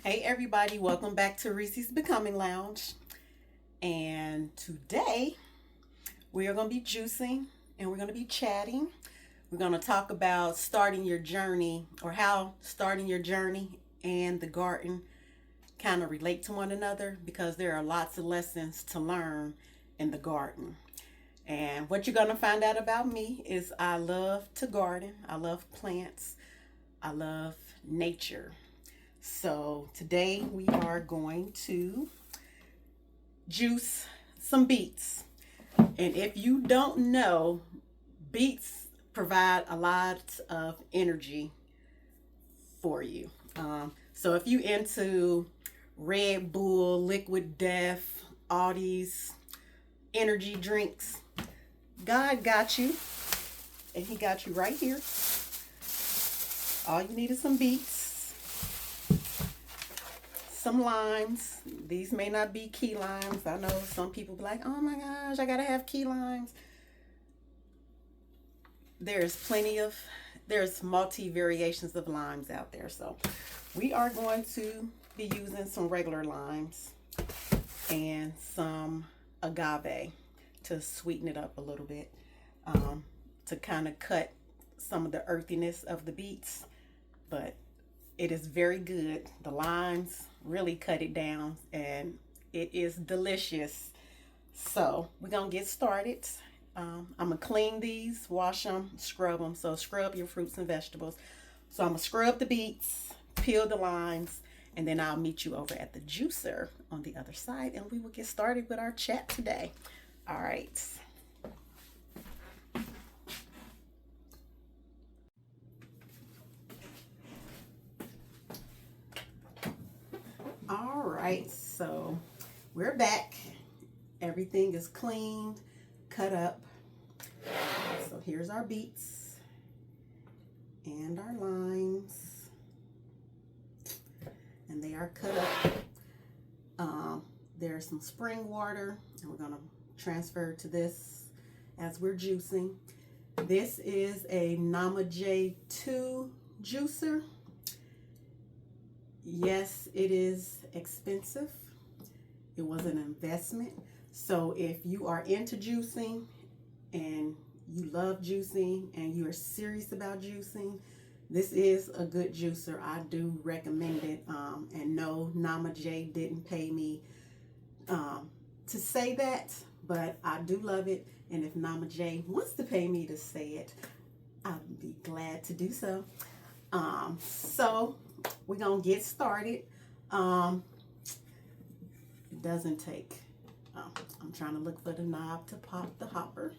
Hey everybody, welcome back to Reese's Becoming Lounge. And today we are going to be juicing and we're going to be chatting. We're going to talk about starting your journey or how starting your journey and the garden kind of relate to one another because there are lots of lessons to learn in the garden. And what you're going to find out about me is I love to garden, I love plants, I love nature. So today we are going to juice some beets. And if you don't know, beets provide a lot of energy for you. So if you into Red Bull, Liquid Death, all these energy drinks, God got you. And he got you right here. All you need is some beets, some limes. These may not be key limes. I know some people be like, oh my gosh, I gotta have key limes. There's multi variations of limes out there. So we are going to be using some regular limes and some agave to sweeten it up a little bit, to kind of cut some of the earthiness of the beets. But it is very good. The limes really cut it down and it is delicious. So we're gonna get started. I'm gonna clean these, wash them, scrub them. So scrub your fruits and vegetables. So I'm gonna scrub the beets, peel the limes, and then I'll meet you over at the juicer on the other side and we will get started with our chat today. All right. All right, so we're back. Everything is cleaned, cut up. So here's our beets and our limes, and they are cut up. There's some spring water, and we're gonna transfer to this as we're juicing. This is a Nama J2 juicer. Yes, it is expensive. It was an investment. So if you are into juicing and you love juicing and you are serious about juicing, this is a good juicer. I do recommend it. And no, Nama J didn't pay me to say that, but I do love it. And if Nama J wants to pay me to say it, I'd be glad to do so. So we're gonna get started. It doesn't take, I'm trying to look for the knob to pop the hopper.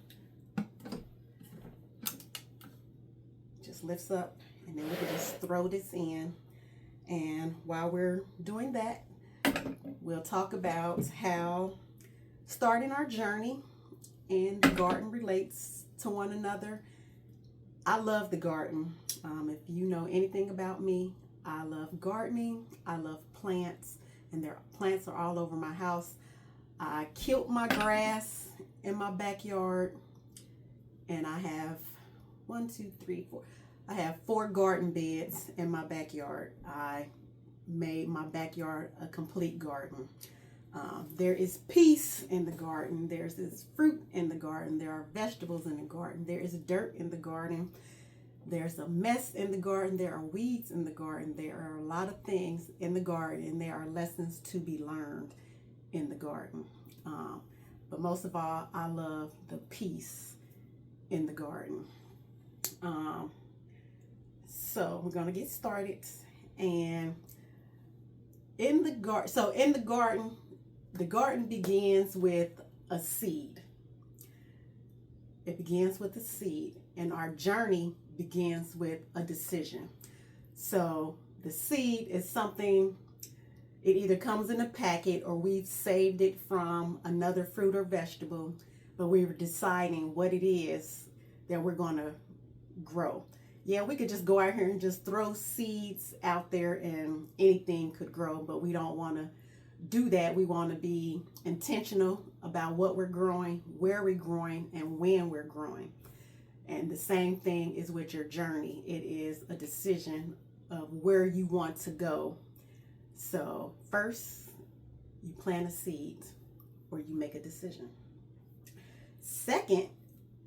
Just lifts up and then we can just throw this in. And while we're doing that, we'll talk about how starting our journey and the garden relates to one another. I love the garden. If you know anything about me, I love gardening. I love plants, and their plants are all over my house. I killed my grass in my backyard, and I have one, two, three, four. I have 4 garden beds in my backyard. I made my backyard a complete garden. There is peace in the garden. There's this fruit in the garden. There are vegetables in the garden. There is dirt in the garden. There's a mess in the garden. There are weeds in the garden. There are a lot of things in the garden, and there are lessons to be learned in the garden. But most of all, I love the peace in the garden. So we're gonna get started. And in the garden, the garden begins with a seed. It begins with a seed, and our journey begins with a decision. So the seed is something, it either comes in a packet or we've saved it from another fruit or vegetable, but we were deciding what it is that we're going to grow. Yeah, we could just go out here and just throw seeds out there and anything could grow, but we don't want to do that. We want to be intentional about what we're growing, where we're growing, and when we're growing. And the same thing is with your journey. It is a decision of where you want to go. So first, you plant a seed or you make a decision. Second,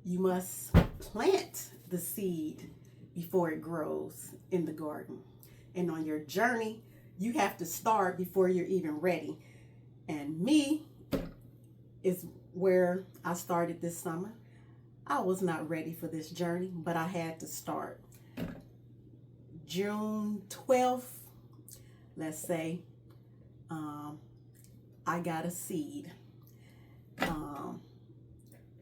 you must plant the seed before it grows in the garden. And on your journey, you have to start before you're even ready. And me is where I started this summer. I was not ready for this journey, but I had to start. June 12th, let's say, I got a seed.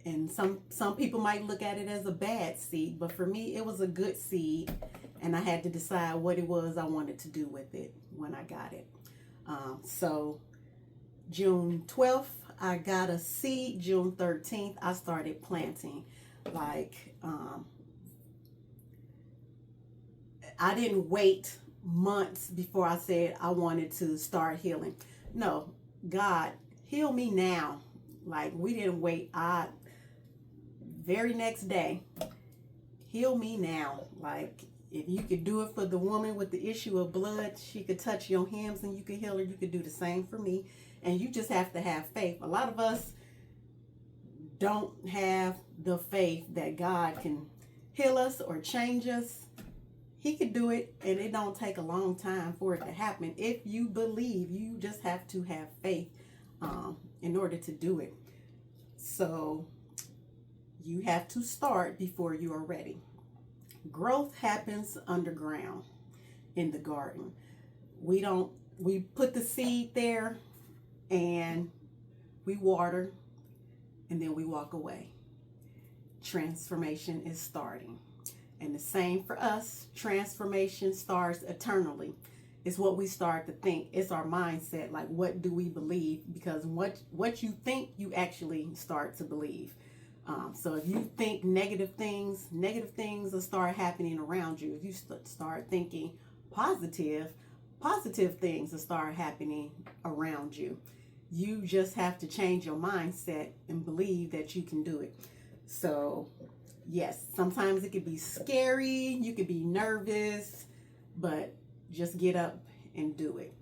And some people might look at it as a bad seed, but for me, it was a good seed. And I had to decide what it was I wanted to do with it when I got it. So June 12th, I got a seed. June 13th, I started planting. I didn't wait months before I said I wanted to start healing. No, God, heal me now. Like, we didn't wait. Very next day, heal me now. Like, if you could do it for the woman with the issue of blood, she could touch your hands and you could heal her. You could do the same for me. And you just have to have faith. A lot of us don't have the faith that God can heal us or change us. He could do it, and it don't take a long time for it to happen. If you believe, you just have to have faith in order to do it. So you have to start before you are ready. Growth happens underground in the garden. We put the seed there and we water and then we walk away. Transformation is starting. And the same for us. Transformation starts eternally. It's what we start to think. It's our mindset. Like, what do we believe? Because what you think, you actually start to believe. So if you think negative things will start happening around you. If you start thinking positive things will start happening around you. You just have to change your mindset and believe that you can do it. So yes, sometimes it could be scary, you could be nervous, but just get up and do it.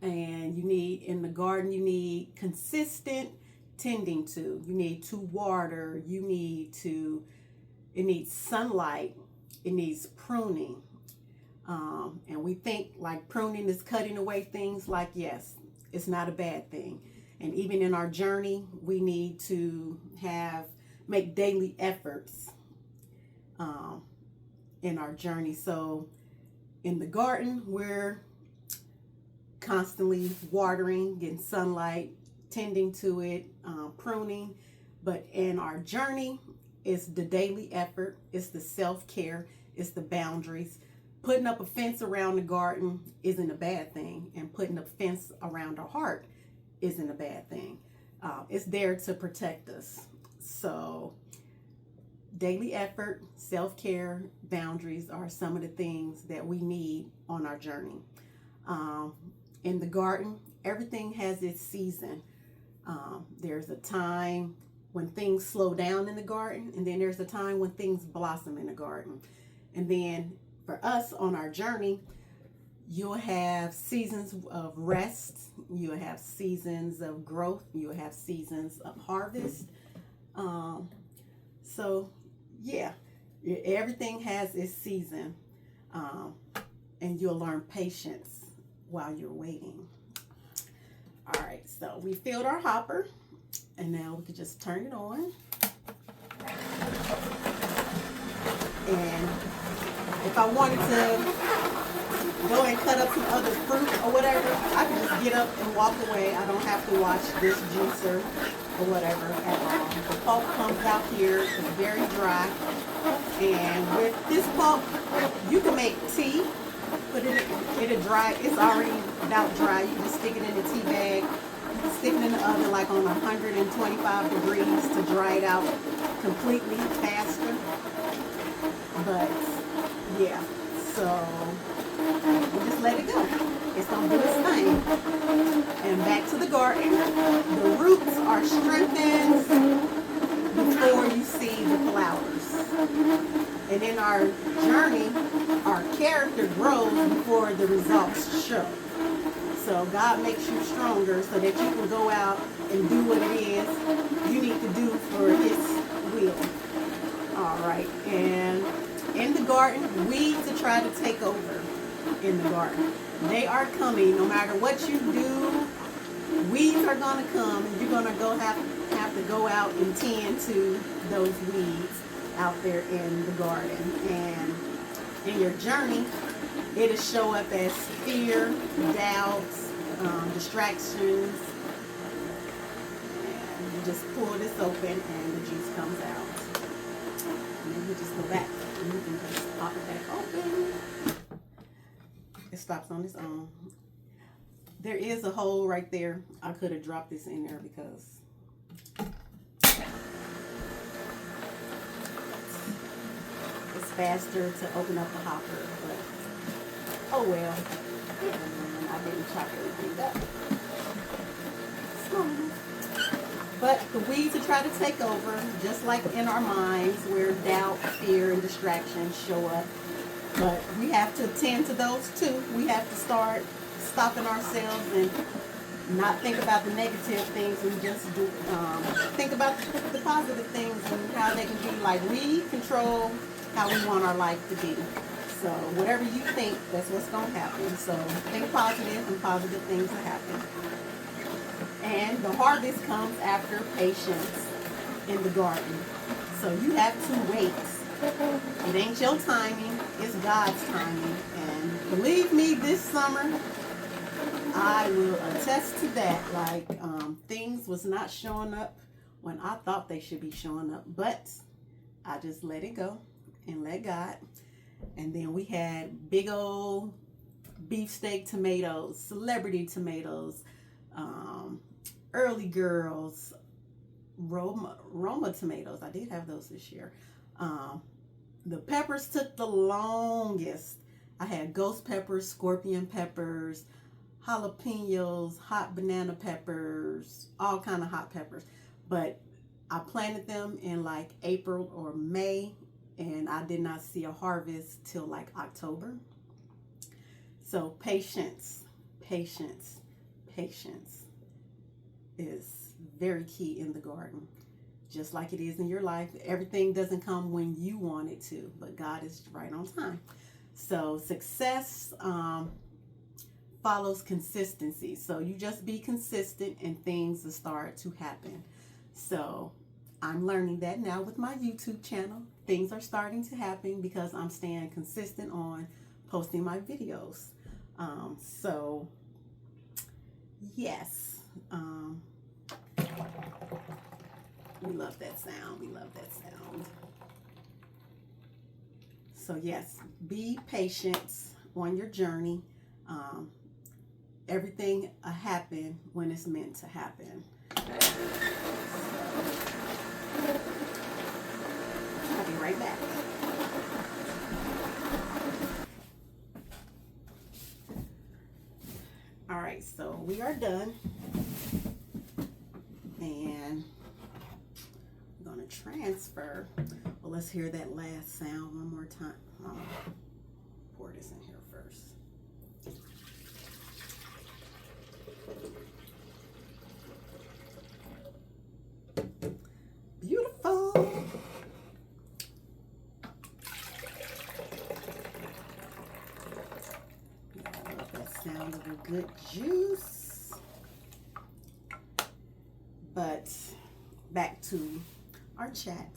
And in the garden, you need consistent tending to. You need to water, it needs sunlight, it needs pruning. And we think like pruning is cutting away things. Like, yes, it's not a bad thing. And even in our journey, we need to make daily efforts in our journey. So in the garden, we're constantly watering, getting sunlight, tending to it, pruning. But in our journey, it's the daily effort, it's the self-care, it's the boundaries. Putting up a fence around the garden isn't a bad thing, and putting a fence around our heart isn't a bad thing. It's there to protect us. So daily effort, self-care, boundaries are some of the things that we need on our journey. In the garden, everything has its season. There's a time when things slow down in the garden, and then there's a time when things blossom in the garden. And then for us on our journey, you'll have seasons of rest, you'll have seasons of growth, you'll have seasons of harvest. So yeah, everything has its season, and you'll learn patience while you're waiting. All right, so we filled our hopper, and now we can just turn it on. And if I wanted to go and cut up some other fruit or whatever, I can just get up and walk away. I don't have to watch this juicer or whatever at all. The pulp comes out here, it's very dry. And with this pulp, you can make tea, but it'll dry. It's already about dry. You just stick it in the tea bag, stick it in the oven like on 125 degrees to dry it out completely faster. But yeah, so we just let it go. It's gonna do its thing. And back to the garden. The roots are strengthened before you see the flowers. And in our journey, our character grows before the results show. So God makes you stronger so that you can go out and do what it is you need to do for His will. All right. And in the garden, weeds are trying to take over in the garden. They are coming. No matter what you do, weeds are going to come, and you're going to have to go out and tend to those weeds out there in the garden. And in your journey, it'll show up as fear, doubts, distractions. And you just pull this open and the juice comes out. And then you just go back and you can just pop it back open. It stops on its own. There is a hole right there. I could have dropped this in there because it's faster to open up the hopper, but oh well. And I didn't chop everything up. But the weeds will try to take over, just like in our minds where doubt, fear, and distraction show up. But we have to attend to those too. We have to start stopping ourselves and not think about the negative things and just do think about the positive things and how they can be. Like, we control how we want our life to be. So whatever you think, that's what's going to happen. So think positive, and positive things will happen. And the harvest comes after patience in the garden. So you have to wait. It ain't your timing, it's God's timing. And believe me, this summer, I will attest to that. Like, things was not showing up when I thought they should be showing up. But I just let it go and let God. And then we had big old beefsteak tomatoes, celebrity tomatoes, early girls, Roma tomatoes. I did have those this year. The peppers took the longest. I had ghost peppers, scorpion peppers, jalapenos, hot banana peppers, all kind of hot peppers. But I planted them in like April or May, and I did not see a harvest till like October. So patience, patience, patience is very key in the garden. Just like it is in your life. Everything doesn't come when you want it to, but God is right on time. So success follows consistency. So you just be consistent and things will start to happen. So I'm learning that now with my YouTube channel. Things are starting to happen because I'm staying consistent on posting my videos. So yes. We love that sound. We love that sound. So yes, be patient on your journey. Everything will happen when it's meant to happen. I'll be right back. All right, so we are done. And I'm going to transfer. Well, let's hear that last sound one more time. Pour this in here first. Beautiful. Yeah, I love that sound of a good juice. But back to our chat.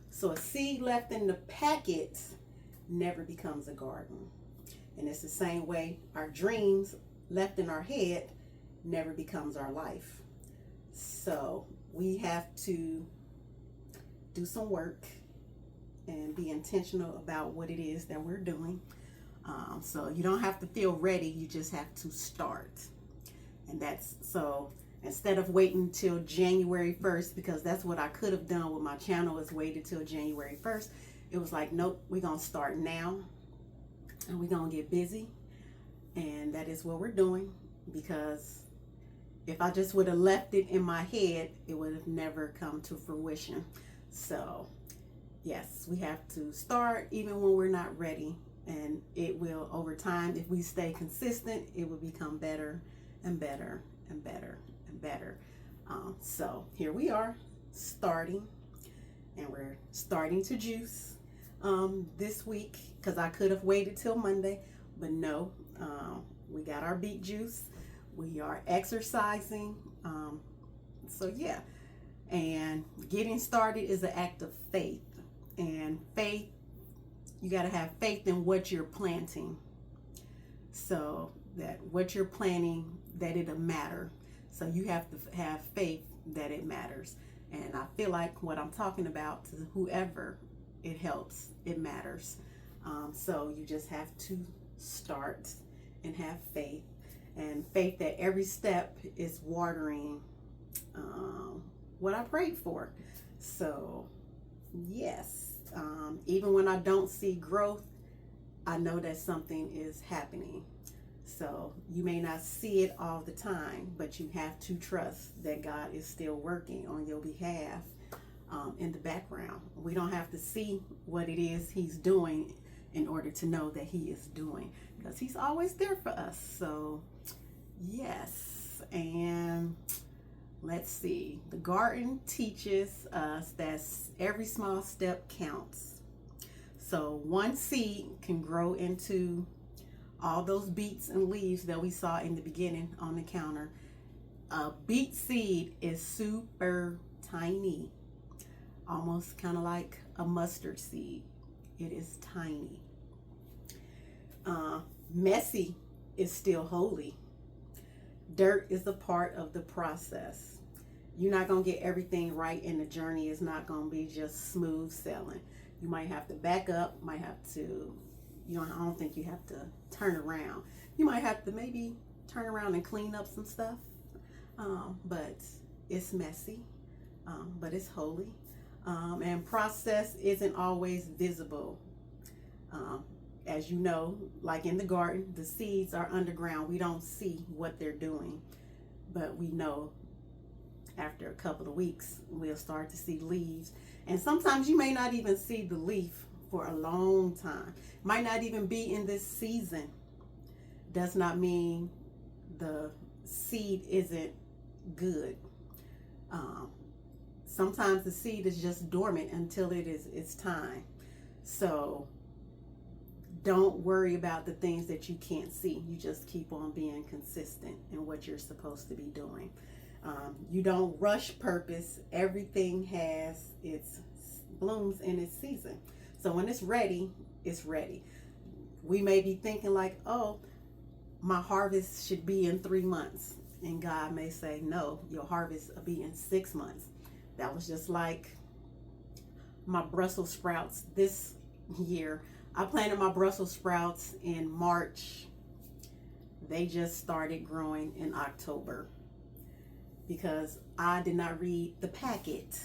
So a seed left in the packet never becomes a garden. And it's the same way our dreams left in our head never becomes our life. So we have to do some work and be intentional about what it is that we're doing. So you don't have to feel ready, you just have to start. And that's so instead of waiting till January 1st, because that's what I could have done with my channel, is waited till January 1st. It was like, nope, we're going to start now and we're going to get busy. And that is what we're doing, because if I just would have left it in my head, it would have never come to fruition. So yes, we have to start even when we're not ready. And it will, over time, if we stay consistent, it will become better and better and better and better. So here we are starting, and we're starting to juice this week, because I could have waited till Monday, but no, we got our beet juice. We are exercising. So yeah, and getting started is an act of faith. And faith, you got to have faith in what you're planting, so that what you're planting, that it'll matter. So you have to have faith that it matters. And I feel like what I'm talking about, to whoever it helps, it matters. So you just have to start and have faith, and faith that every step is watering what I prayed for. So yes, even when I don't see growth, I know that something is happening. So you may not see it all the time, but you have to trust that God is still working on your behalf in the background. We don't have to see what it is He's doing in order to know that He is doing, because He's always there for us. So yes, and let's see. The garden teaches us that every small step counts. So one seed can grow into all those beets and leaves that we saw in the beginning on the counter. A beet seed is super tiny, almost kind of like a mustard seed. It is tiny. Messy is still holy. Dirt is a part of the process. You're not going to get everything right, and the journey is not going to be just smooth sailing. You might have to back up, might have to, I don't think you have to turn around. You might have to maybe turn around and clean up some stuff. But it's messy, but it's holy. And process isn't always visible. As you know, like in the garden, the seeds are underground. We don't see what they're doing, but we know after a couple of weeks, we'll start to see leaves. And sometimes you may not even see the leaf for a long time. Might not even be in this season. Does not mean the seed isn't good. Sometimes the seed is just dormant until it's time. So don't worry about the things that you can't see. You just keep on being consistent in what you're supposed to be doing. You don't rush purpose. Everything has its blooms in its season. So when it's ready, it's ready. We may be thinking like, oh, my harvest should be in 3 months. And God may say, no, your harvest will be in 6 months. That was just like my Brussels sprouts this year. I planted my Brussels sprouts in March. They just started growing in October, because I did not read the packet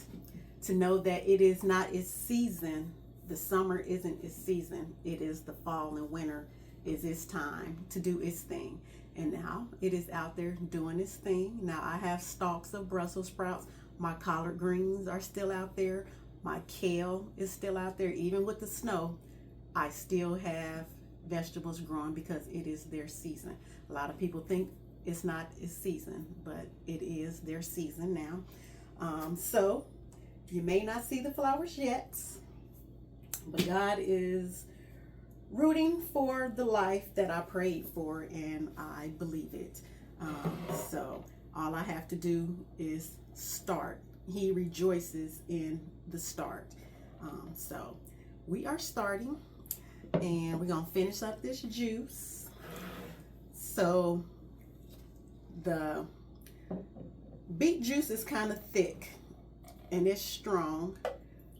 to know that it is not its season. The summer isn't its season. It is the fall and winter is its time to do its thing. And now it is out there doing its thing. Now I have stalks of Brussels sprouts. My collard greens are still out there. My kale is still out there. Even with the snow, I still have vegetables growing because it is their season. A lot of people think it's not its season, but it is their season now. So you may not see the flowers yet, but God is rooting for the life that I prayed for, and I believe it. So all I have to do is start. He rejoices in the start. So we are starting, and we're gonna finish up this juice. So the beet juice is kind of thick and it's strong,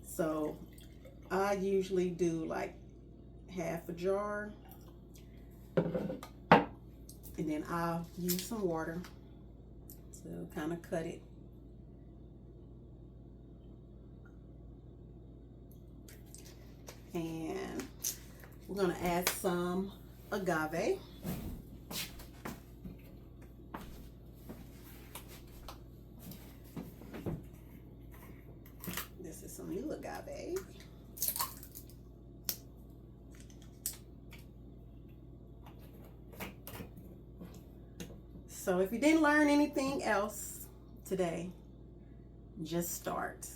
so I usually do like half a jar, and then I'll use some water to kind of cut it. And we're gonna add some agave. This is some new agave. So if you didn't learn anything else today, just start.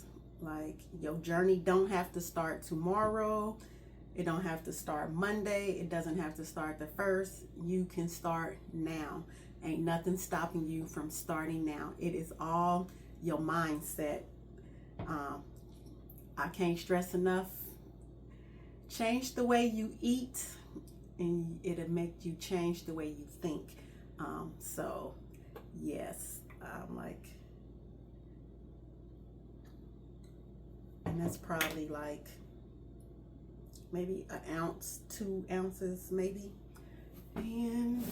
Like, your journey don't have to start tomorrow. It don't have to start Monday. It doesn't have to start the 1st. You can start now. Ain't nothing stopping you from starting now. It is all your mindset. I can't stress enough. Change the way you eat, and it'll make you change the way you think. So yes, like, and that's probably like maybe an ounce, 2 ounces maybe. And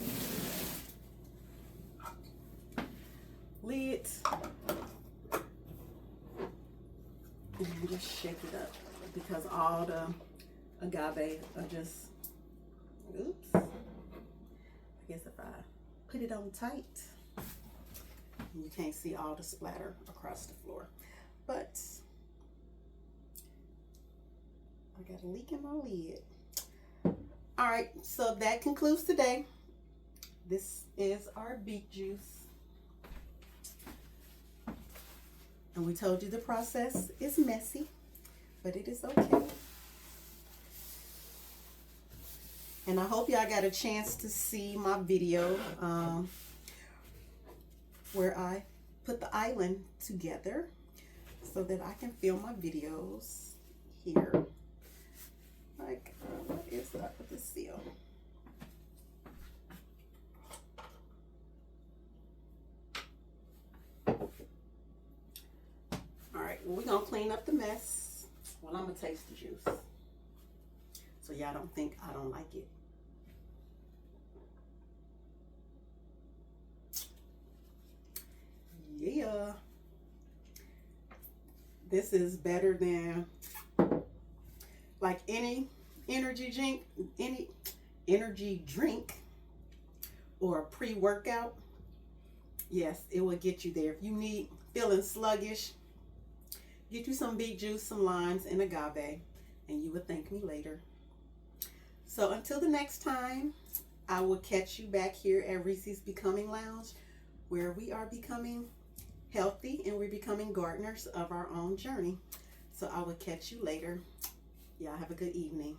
lid, and just shake it up, because all the agave are just, oops, I guess if I put it on tight, you can't see all the splatter across the floor. But I got a leak in my lid. All right, so that concludes today. This is our beet juice. And we told you the process is messy, but it is okay. And I hope y'all got a chance to see my video where I put the island together so that I can film my videos here. Like, what is up with the seal? All right, well, we're gonna clean up the mess. Well, I'm gonna taste the juice, so y'all don't think I don't like it. Yeah, this is better than like any energy drink or a pre-workout. Yes, it will get you there. If you need, feeling sluggish, get you some beet juice, some limes, and agave, and you will thank me later. So until the next time, I will catch you back here at Reese's Becoming Lounge, where we are becoming healthy and we're becoming gardeners of our own journey. So I will catch you later. Y'all have a good evening.